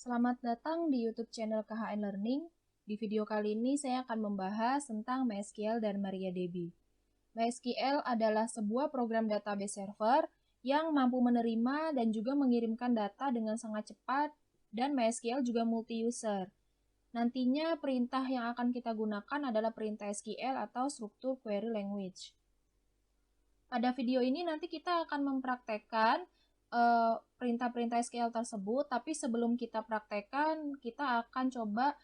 Selamat datang di YouTube channel KHN Learning. Di video kali ini saya akan membahas tentang MySQL dan MariaDB. MySQL adalah sebuah program database server yang mampu menerima dan juga mengirimkan data dengan sangat cepat, dan MySQL juga multi-user. Nantinya perintah yang akan kita gunakan adalah perintah SQL atau Structured Query Language. Pada video ini nanti kita akan mempraktekkan perintah-perintah SQL tersebut, tapi sebelum kita praktekkan, kita akan coba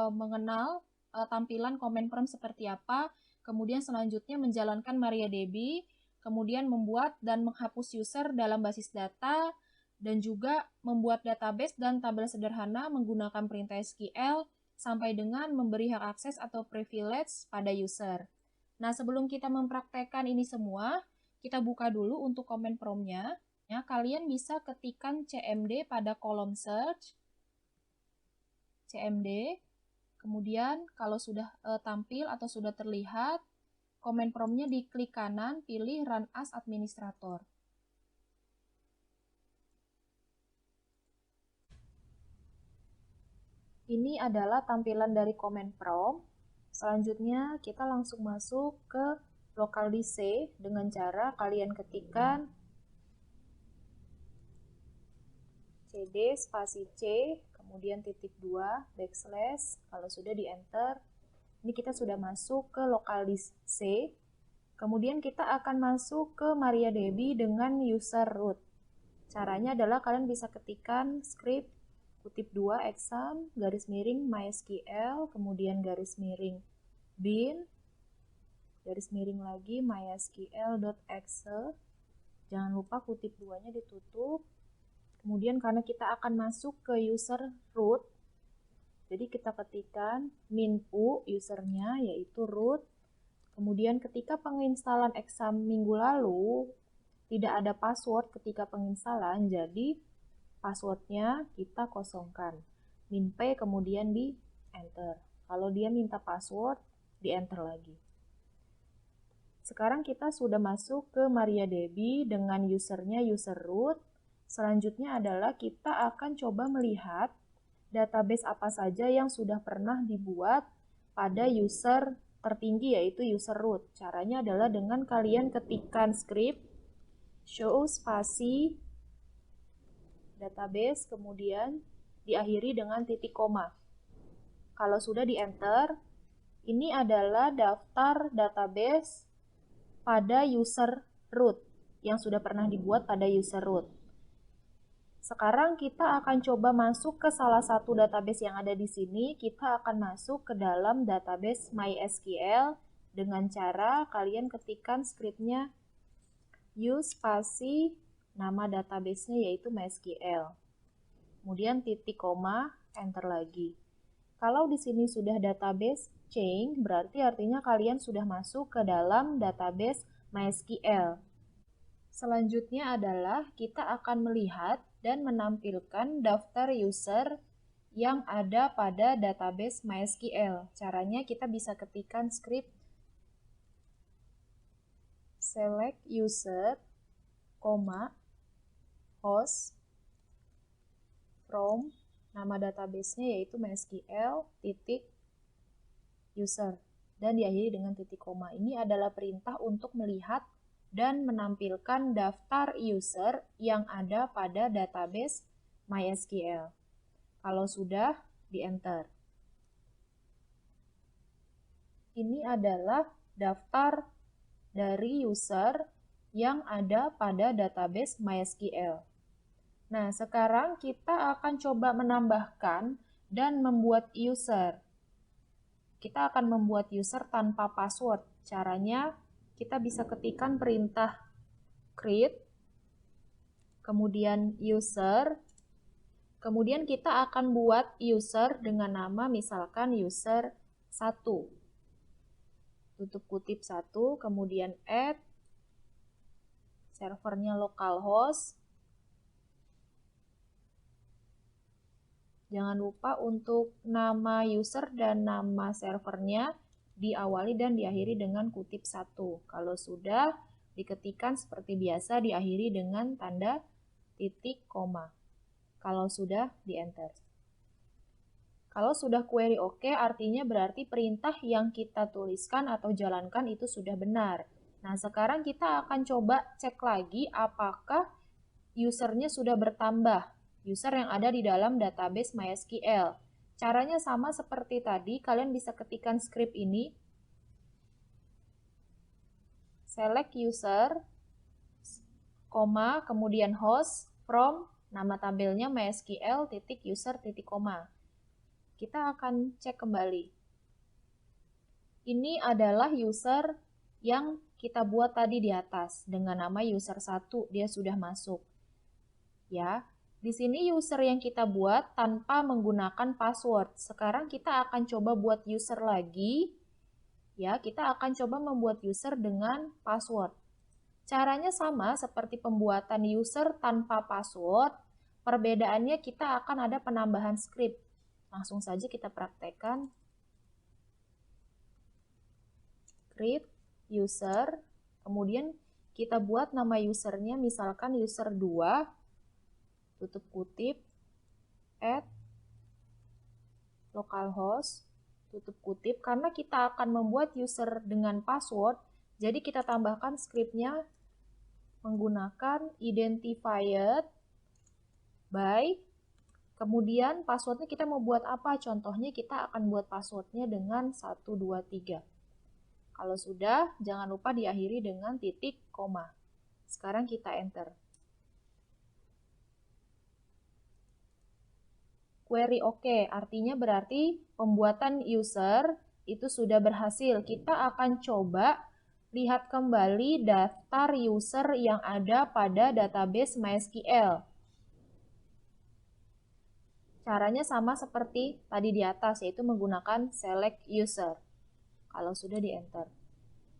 mengenal tampilan command prompt seperti apa, kemudian selanjutnya menjalankan MariaDB, kemudian membuat dan menghapus user dalam basis data, dan juga membuat database dan tabel sederhana menggunakan perintah SQL, sampai dengan memberi hak akses atau privilege pada user. Nah, sebelum kita mempraktekkan ini semua, kita buka dulu untuk command prompt-nya. Ya, kalian bisa ketikkan cmd pada kolom search, cmd, kemudian kalau sudah tampil atau sudah terlihat, command prompt-nya diklik kanan, pilih Run as Administrator. Ini adalah tampilan dari command prompt. Selanjutnya kita langsung masuk ke local disk C dengan cara kalian ketikkan cd spasi c, kemudian titik 2, backslash, kalau sudah di enter, ini kita sudah masuk ke local disk C. Kemudian kita akan masuk ke MariaDB dengan user root. Caranya adalah kalian bisa ketikkan script kutip 2 exam garis miring MySQL, kemudian garis miring bin, garis miring lagi mysql.exe. Jangan lupa kutip 2-nya ditutup. Kemudian karena kita akan masuk ke user root, jadi kita ketikkan -u usernya yaitu root. Kemudian ketika penginstalan exam minggu lalu tidak ada password ketika penginstalan, jadi passwordnya kita kosongkan. -p kemudian di enter. Kalau dia minta password, di enter lagi. Sekarang kita sudah masuk ke MariaDB dengan usernya user root. Selanjutnya adalah kita akan coba melihat database apa saja yang sudah pernah dibuat pada user tertinggi yaitu user root. Caranya adalah dengan kalian ketikkan script show spasi database, kemudian diakhiri dengan titik koma. Kalau sudah di enter, ini adalah daftar database pada user root yang sudah pernah dibuat pada user root. Sekarang kita akan coba masuk ke salah satu database yang ada di sini. Kita akan masuk ke dalam database MySQL dengan cara kalian ketikkan scriptnya use spasi nama database-nya yaitu MySQL. Kemudian titik koma, enter lagi. Kalau di sini sudah database change, berarti artinya kalian sudah masuk ke dalam database MySQL. Selanjutnya adalah kita akan melihat dan menampilkan daftar user yang ada pada database MySQL. Caranya kita bisa ketikkan script select user, host from nama database-nya yaitu MySQL titik user dan diakhiri dengan titik koma. Ini adalah perintah untuk melihat dan menampilkan daftar user yang ada pada database MySQL. Kalau sudah, di enter. Ini adalah daftar dari user yang ada pada database MySQL. Nah, sekarang kita akan coba menambahkan dan membuat user. Kita akan membuat user tanpa password. Caranya, kita bisa ketikkan perintah create, kemudian user, kemudian kita akan buat user dengan nama misalkan user 1. Tutup kutip 1, kemudian add, servernya localhost. Jangan lupa untuk nama user dan nama servernya diawali dan diakhiri dengan kutip 1. Kalau sudah, diketikkan seperti biasa diakhiri dengan tanda titik koma. Kalau sudah, di enter. Kalau sudah query oke, artinya berarti perintah yang kita tuliskan atau jalankan itu sudah benar. Nah, sekarang kita akan coba cek lagi apakah usernya sudah bertambah, user yang ada di dalam database MySQL. Caranya sama seperti tadi, kalian bisa ketikkan script ini, select user, kemudian host, from, nama tabelnya MySQL, user, koma. Kita akan cek kembali. Ini adalah user yang kita buat tadi di atas dengan nama user 1, dia sudah masuk. Ya, di sini user yang kita buat tanpa menggunakan password. Sekarang kita akan coba buat user lagi. Ya, kita akan coba membuat user dengan password. Caranya sama seperti pembuatan user tanpa password. Perbedaannya kita akan ada penambahan script. Langsung saja kita praktekkan. Create user, kemudian kita buat nama usernya misalkan user 2, tutup kutip, add localhost, tutup kutip, karena kita akan membuat user dengan password, jadi kita tambahkan scriptnya menggunakan identified by, kemudian passwordnya kita mau buat apa? Contohnya kita akan buat passwordnya dengan 123. Kalau sudah, jangan lupa diakhiri dengan titik koma. Sekarang kita enter. Query oke, artinya berarti pembuatan user itu sudah berhasil. Kita akan coba lihat kembali daftar user yang ada pada database MySQL. Caranya sama seperti tadi di atas, yaitu menggunakan select user. Kalau sudah di enter.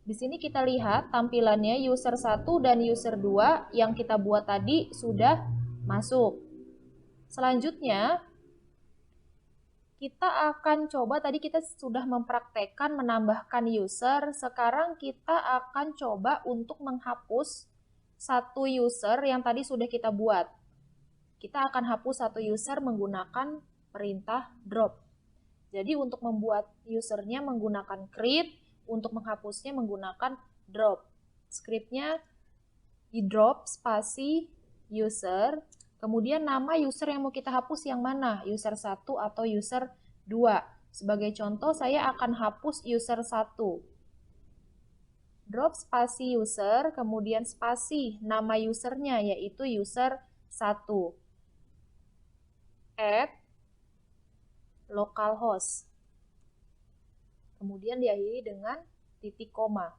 Di sini kita lihat tampilannya user 1 dan user 2 yang kita buat tadi sudah masuk. Selanjutnya, kita akan coba, tadi kita sudah mempraktekkan menambahkan user, sekarang kita akan coba untuk menghapus satu user yang tadi sudah kita buat. Kita akan hapus satu user menggunakan perintah drop. Jadi untuk membuat usernya menggunakan create, untuk menghapusnya menggunakan drop. Scriptnya di drop spasi user, kemudian nama user yang mau kita hapus yang mana? User 1 atau user 2. Sebagai contoh, saya akan hapus user 1. Drop spasi user, kemudian spasi nama usernya yaitu user 1. Add localhost. Kemudian diakhiri dengan titik koma.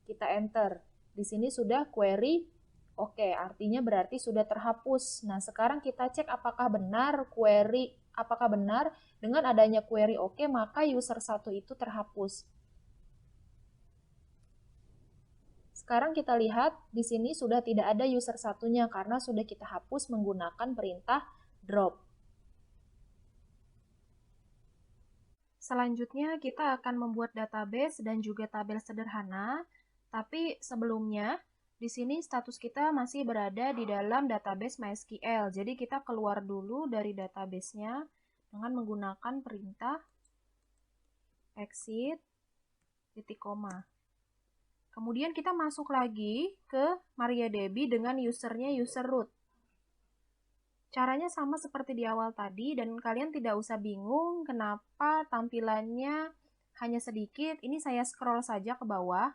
Kita enter. Di sini sudah query oke, artinya berarti sudah terhapus. Nah, sekarang kita cek apakah benar query, apakah benar dengan adanya query oke, maka user 1 itu terhapus. Sekarang kita lihat di sini sudah tidak ada user satunya karena sudah kita hapus menggunakan perintah drop. Selanjutnya kita akan membuat database dan juga tabel sederhana, tapi sebelumnya di sini status kita masih berada di dalam database MySQL. Jadi kita keluar dulu dari database-nya dengan menggunakan perintah exit titik koma. Kemudian kita masuk lagi ke MariaDB dengan usernya user root. Caranya sama seperti di awal tadi dan kalian tidak usah bingung kenapa tampilannya hanya sedikit. Ini saya scroll saja ke bawah.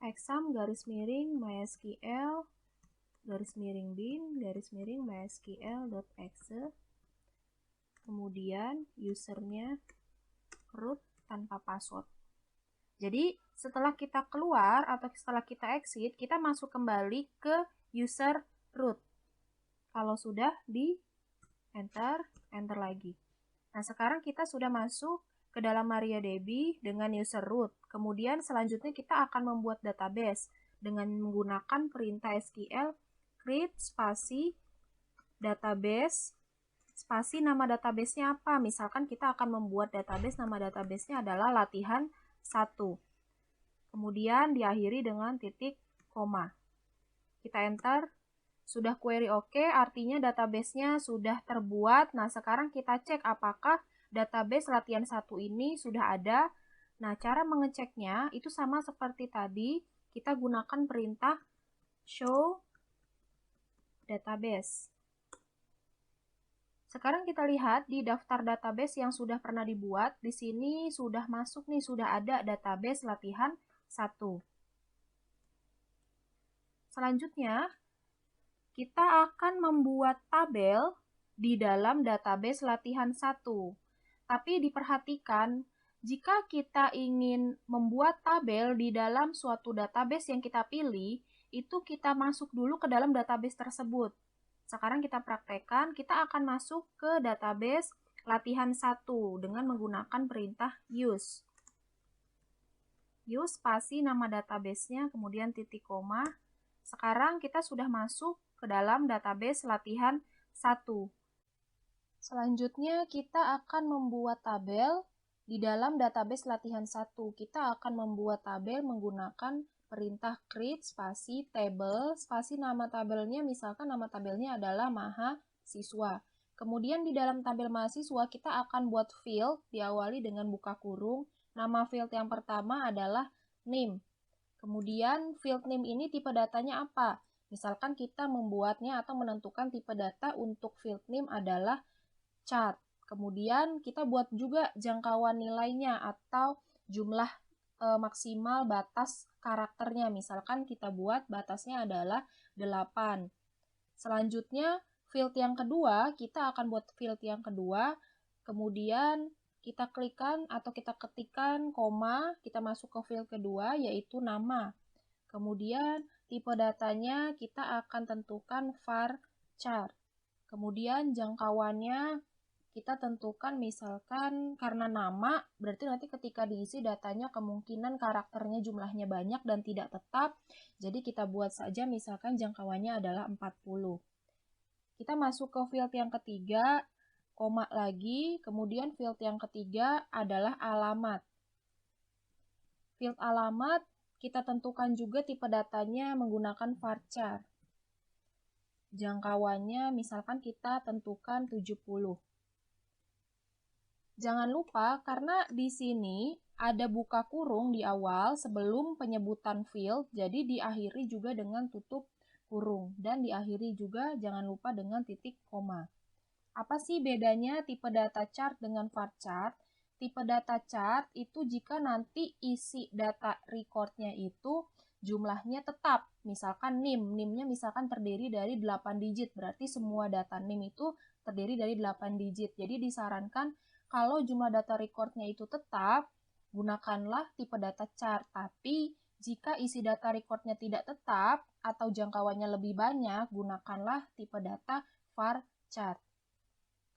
Exam garis miring MySQL garis miring bin garis miring MySQL.exe. Kemudian usernya root tanpa password. Jadi setelah kita keluar atau setelah kita exit, kita masuk kembali ke user root. Kalau sudah di enter lagi. Nah, sekarang kita sudah masuk ke dalam MariaDB dengan user root. Kemudian selanjutnya kita akan membuat database dengan menggunakan perintah SQL create spasi database spasi nama databasenya apa. Misalkan kita akan membuat database, nama databasenya adalah latihan 1. Kemudian diakhiri dengan titik koma. Kita enter. Sudah query oke, artinya database-nya sudah terbuat. Nah, sekarang kita cek apakah database latihan 1 ini sudah ada. Nah, cara mengeceknya itu sama seperti tadi. Kita gunakan perintah show database. Sekarang kita lihat di daftar database yang sudah pernah dibuat. Di sini sudah masuk nih, sudah ada database latihan 1. Selanjutnya, kita akan membuat tabel di dalam database latihan 1. Tapi diperhatikan, jika kita ingin membuat tabel di dalam suatu database yang kita pilih, itu kita masuk dulu ke dalam database tersebut. Sekarang kita praktekkan, kita akan masuk ke database latihan 1 dengan menggunakan perintah use. Use spasi nama databasenya, kemudian titik koma. Sekarang kita sudah masuk ke dalam database latihan 1. Selanjutnya kita akan membuat tabel di dalam database latihan 1. Kita akan membuat tabel menggunakan perintah create spasi table, spasi nama tabelnya, misalkan nama tabelnya adalah mahasiswa. Kemudian di dalam tabel mahasiswa kita akan buat field diawali dengan buka kurung. Nama field yang pertama adalah name. Kemudian field name ini tipe datanya apa? Misalkan kita membuatnya atau menentukan tipe data untuk field name adalah chart. Kemudian kita buat juga jangkauan nilainya atau jumlah maksimal batas karakternya. Misalkan kita buat batasnya adalah 8. Selanjutnya field yang kedua, kita akan buat field yang kedua. Kemudian kita klikkan atau kita ketikkan koma, kita masuk ke field kedua yaitu nama. Kemudian tipe datanya kita akan tentukan varchar. Kemudian jangkauannya kita tentukan misalkan karena nama, berarti nanti ketika diisi datanya kemungkinan karakternya jumlahnya banyak dan tidak tetap. Jadi kita buat saja misalkan jangkauannya adalah 40. Kita masuk ke field yang ketiga, koma lagi, kemudian field yang ketiga adalah alamat. Field alamat kita tentukan juga tipe datanya menggunakan varchar. Jangkauannya misalkan kita tentukan 70. Jangan lupa karena di sini ada buka kurung di awal sebelum penyebutan field, jadi diakhiri juga dengan tutup kurung dan diakhiri juga jangan lupa dengan titik koma. Apa sih bedanya tipe data chart dengan varchar? Tipe data chart itu jika nanti isi data recordnya itu jumlahnya tetap. Misalkan NIM-nya misalkan terdiri dari 8 digit, berarti semua data NIM itu terdiri dari 8 digit. Jadi disarankan kalau jumlah data recordnya itu tetap, gunakanlah tipe data chart. Tapi jika isi data recordnya tidak tetap atau jangkauannya lebih banyak, gunakanlah tipe data varchar.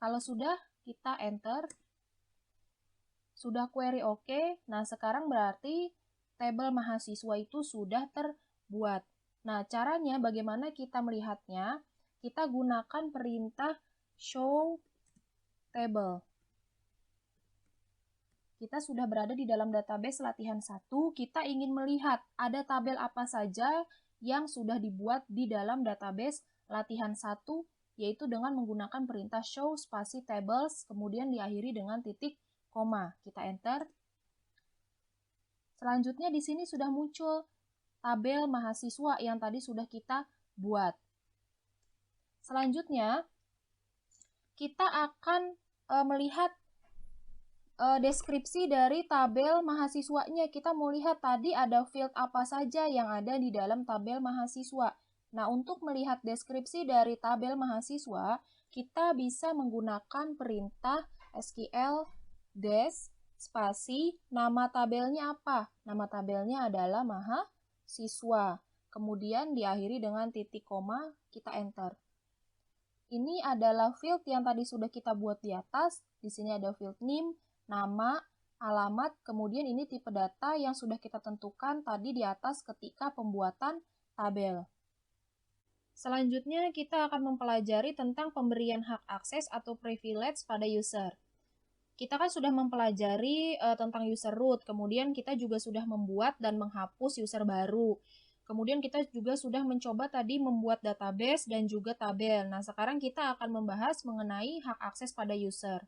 Kalau sudah, kita enter. Sudah query oke. Nah, sekarang berarti tabel mahasiswa itu sudah terbuat. Nah, caranya bagaimana kita melihatnya? Kita gunakan perintah show table. Kita sudah berada di dalam database latihan 1. Kita ingin melihat ada tabel apa saja yang sudah dibuat di dalam database latihan 1, yaitu dengan menggunakan perintah show spasi tables, kemudian diakhiri dengan titik koma. Kita enter. Selanjutnya di sini sudah muncul tabel mahasiswa yang tadi sudah kita buat. Selanjutnya, kita akan melihat deskripsi dari tabel mahasiswanya. Kita mau lihat tadi ada field apa saja yang ada di dalam tabel mahasiswa. Nah, untuk melihat deskripsi dari tabel mahasiswa, kita bisa menggunakan perintah SQL des spasi nama tabelnya apa? Nama tabelnya adalah mahasiswa. Kemudian diakhiri dengan titik koma, kita enter. Ini adalah field yang tadi sudah kita buat di atas. Di sini ada field name, nama, alamat, kemudian ini tipe data yang sudah kita tentukan tadi di atas ketika pembuatan tabel. Selanjutnya, kita akan mempelajari tentang pemberian hak akses atau privilege pada user. Kita kan sudah mempelajari tentang user root, kemudian kita juga sudah membuat dan menghapus user baru. Kemudian kita juga sudah mencoba tadi membuat database dan juga tabel. Nah, sekarang kita akan membahas mengenai hak akses pada user.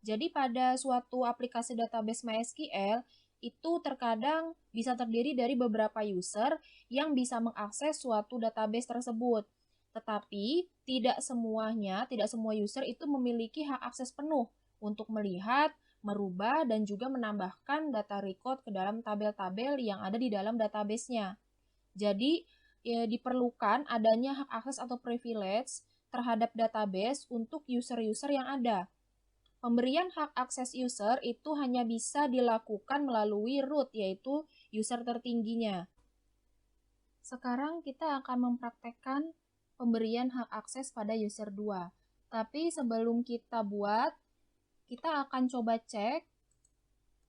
Jadi pada suatu aplikasi database MySQL, itu terkadang bisa terdiri dari beberapa user yang bisa mengakses suatu database tersebut. Tetapi tidak semua user itu memiliki hak akses penuh untuk melihat, merubah, dan juga menambahkan data record ke dalam tabel-tabel yang ada di dalam database-nya. Jadi, diperlukan adanya hak akses atau privilege terhadap database untuk user-user yang ada. Pemberian hak akses user itu hanya bisa dilakukan melalui root, yaitu user tertingginya. Sekarang kita akan mempraktekkan pemberian hak akses pada user 2. Tapi sebelum kita buat, kita akan coba cek.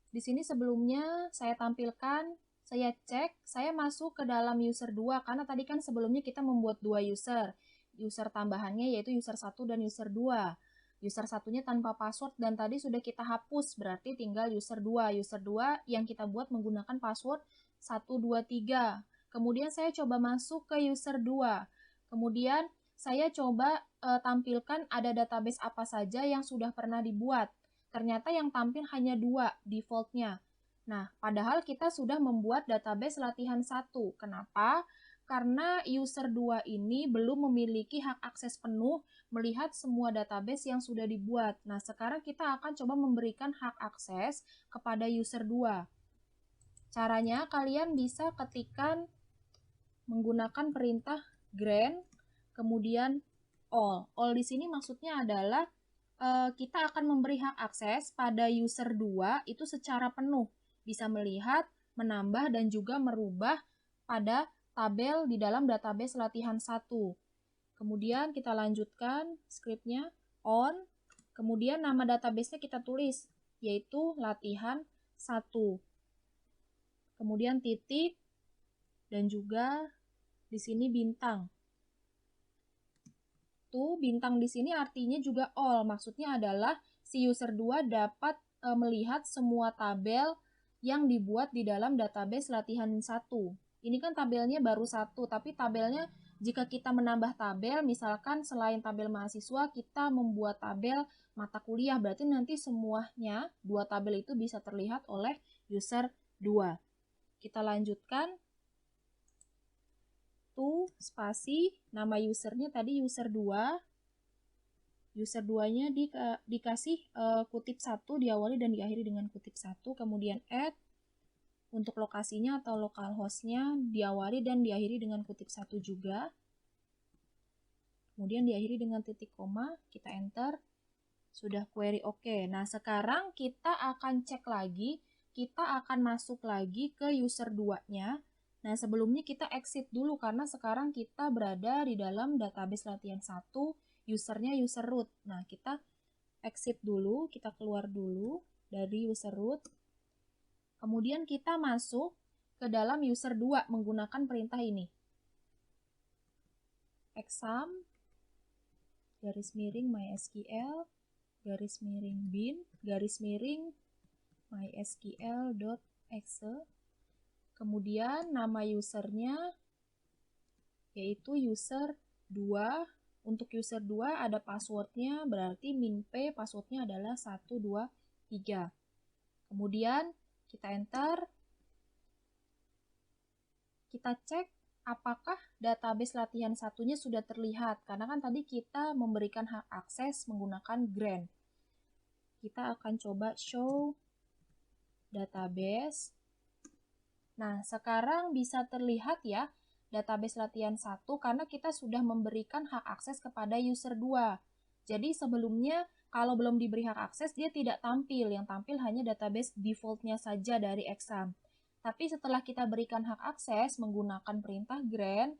Di sini sebelumnya saya tampilkan, saya cek, saya masuk ke dalam user 2, karena tadi kan sebelumnya kita membuat 2 user. User tambahannya yaitu user 1 dan user 2. User satunya tanpa password dan tadi sudah kita hapus, berarti tinggal user 2. User 2 yang kita buat menggunakan password 123. Kemudian saya coba masuk ke user 2. Kemudian saya coba tampilkan ada database apa saja yang sudah pernah dibuat. Ternyata yang tampil hanya 2 defaultnya. Nah, padahal kita sudah membuat database latihan 1. Kenapa? Karena user 2 ini belum memiliki hak akses penuh melihat semua database yang sudah dibuat. Nah, sekarang kita akan coba memberikan hak akses kepada user 2. Caranya, kalian bisa ketikkan menggunakan perintah grant, kemudian all. All di sini maksudnya adalah kita akan memberi hak akses pada user 2 itu secara penuh, bisa melihat, menambah, dan juga merubah pada tabel di dalam database latihan 1. Kemudian kita lanjutkan scriptnya on, kemudian nama database-nya kita tulis, yaitu latihan 1. Kemudian titik, dan juga di sini bintang. Bintang di sini artinya juga all, maksudnya adalah si user 2 dapat melihat semua tabel yang dibuat di dalam database latihan 1. Ini kan tabelnya baru 1, tapi tabelnya jika kita menambah tabel, misalkan selain tabel mahasiswa, kita membuat tabel mata kuliah, berarti nanti semuanya 2 tabel itu bisa terlihat oleh user 2. Kita lanjutkan. Spasi, nama usernya tadi user 2. User 2-nya dikasih kutip 1, diawali dan diakhiri dengan kutip 1, kemudian add. Untuk lokasinya atau localhost-nya diawali dan diakhiri dengan kutip 1 juga. Kemudian diakhiri dengan titik koma, kita enter. Sudah query oke. Nah, sekarang kita akan cek lagi, kita akan masuk lagi ke user 2-nya. Nah, sebelumnya kita exit dulu karena sekarang kita berada di dalam database latihan 1, usernya user root. Nah, kita exit dulu, kita keluar dulu dari user root. Kemudian kita masuk ke dalam user 2 menggunakan perintah ini. Exam, garis miring MySQL, garis miring bin, garis miring mysql.exe. Kemudian nama usernya yaitu user 2. Untuk user 2 ada passwordnya, berarti minp passwordnya adalah 123. Kemudian kita enter. Kita cek apakah database latihan satunya sudah terlihat, karena kan tadi kita memberikan hak akses menggunakan grant. Kita akan coba show database. Nah, sekarang bisa terlihat ya database latihan 1 karena kita sudah memberikan hak akses kepada user 2. Jadi sebelumnya kalau belum diberi hak akses dia tidak tampil, yang tampil hanya database defaultnya saja dari exam. Tapi setelah kita berikan hak akses menggunakan perintah grant,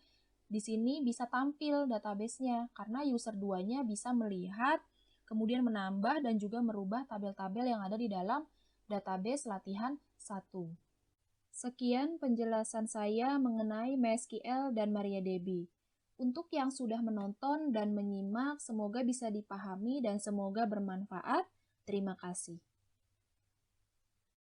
di sini bisa tampil database-nya karena user 2-nya bisa melihat, kemudian menambah dan juga merubah tabel-tabel yang ada di dalam database latihan 1. Sekian penjelasan saya mengenai MySQL dan MariaDB. Untuk yang sudah menonton dan menyimak, semoga bisa dipahami dan semoga bermanfaat. Terima kasih.